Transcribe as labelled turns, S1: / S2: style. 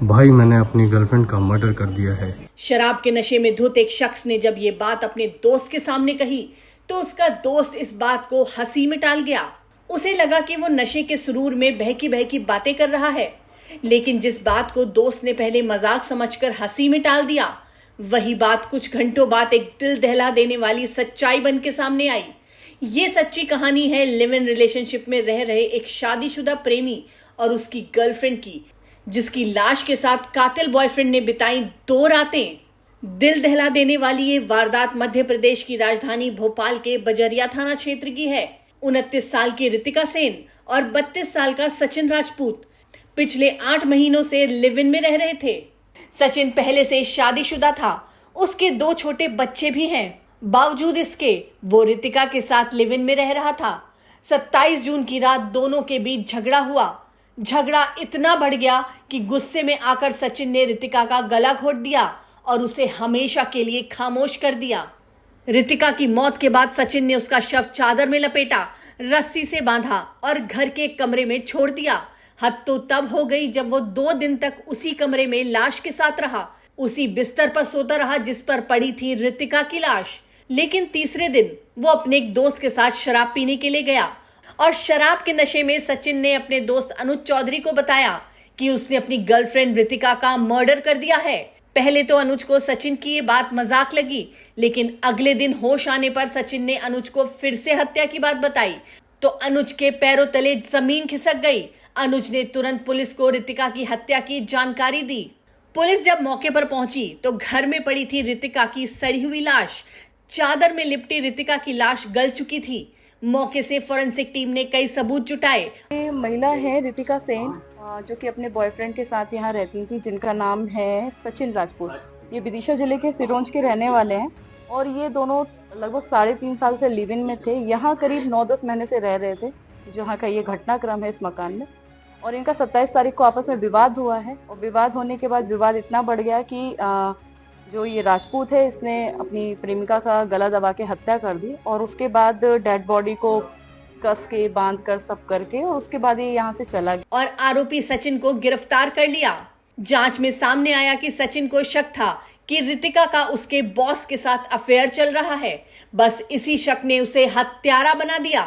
S1: भाई मैंने अपनी गर्लफ्रेंड का मर्डर कर दिया है।
S2: शराब के नशे में धुत एक शख्स ने जब ये बात अपने दोस्त के सामने कही तो उसका दोस्त इस बात को हंसी में टाल गया। उसे लगा कि वो नशे के सुरूर में बहकी बहकी बातें कर रहा है, लेकिन जिस बात को दोस्त ने पहले मजाक समझकर हंसी में टाल दिया, वही बात कुछ घंटों बाद एक दिल दहला देने वाली सच्चाई बन के सामने आई। ये सच्ची कहानी है लिव इन रिलेशनशिप में रह रहे एक शादीशुदा प्रेमी और उसकी गर्लफ्रेंड की, जिसकी लाश के साथ कातिल बॉयफ्रेंड ने बिताई 2 रातें। दिल दहला देने वाली ये वारदात मध्य प्रदेश की राजधानी भोपाल के बजरिया थाना क्षेत्र की है। 29 साल की रितिका सेन और 32 साल का सचिन राजपूत पिछले 8 महीनों से लिव इन में रह रहे थे। सचिन पहले से शादीशुदा था, उसके 2 छोटे बच्चे भी हैं। बावजूद इसके वो रितिका के साथ लिव इन में रह रहा था। 27 जून की रात दोनों के बीच झगड़ा हुआ। झगड़ा इतना बढ़ गया कि गुस्से में आकर सचिन ने रितिका का गला घोट दिया और उसे हमेशा के लिए खामोश कर दिया। रितिका की मौत के बाद सचिन ने उसका शव चादर में लपेटा, रस्सी से बांधा और घर के एक कमरे में छोड़ दिया। हद तो तब हो गई जब वो 2 दिन तक उसी कमरे में लाश के साथ रहा, उसी बिस्तर पर सोता रहा जिस पर पड़ी थी रितिका की लाश। लेकिन तीसरे दिन वो अपने एक दोस्त के साथ शराब पीने के लिए गया और शराब के नशे में सचिन ने अपने दोस्त अनुज चौधरी को बताया कि उसने अपनी गर्लफ्रेंड रितिका का मर्डर कर दिया है। पहले तो अनुज को सचिन की ये बात मजाक लगी, लेकिन अगले दिन होश आने पर सचिन ने अनुज को फिर से हत्या की बात बताई तो अनुज के पैरों तले जमीन खिसक गई। अनुज ने तुरंत पुलिस को रितिका की हत्या की जानकारी दी। पुलिस जब मौके पर पहुंची तो घर में पड़ी थी रितिका की सड़ी हुई लाश। चादर में लिपटी रितिका की लाश गल चुकी थी। मौके से फोरेंसिक टीम ने कई सबूत जुटाए।
S3: ये महिला है रितिका सेन, जो कि अपने बॉयफ्रेंड के साथ यहाँ रहती थी, जिनका नाम है सचिन राजपूत। ये विदिशा जिले के सिरोंज के रहने वाले हैं और ये दोनों लगभग 3.5 साल से लिव इन में थे। यहाँ करीब 9-10 महीने से रह रहे थे, जहाँ का ये घटनाक्रम है इस मकान में। और इनका 27 तारीख को आपस में विवाद हुआ है और विवाद होने के बाद विवाद इतना बढ़ गया कि जो ये राजपूत है इसने अपनी प्रेमिका का गला दबा के हत्या कर दी और उसके बाद डेड बॉडी को कस के बांध कर सब करके और उसके बाद ये यहाँ से चला गया
S2: और आरोपी सचिन को गिरफ्तार कर लिया। जांच में सामने आया कि सचिन को शक था कि रितिका का उसके बॉस के साथ अफेयर चल रहा है। बस इसी शक ने उसे हत्यारा बना दिया।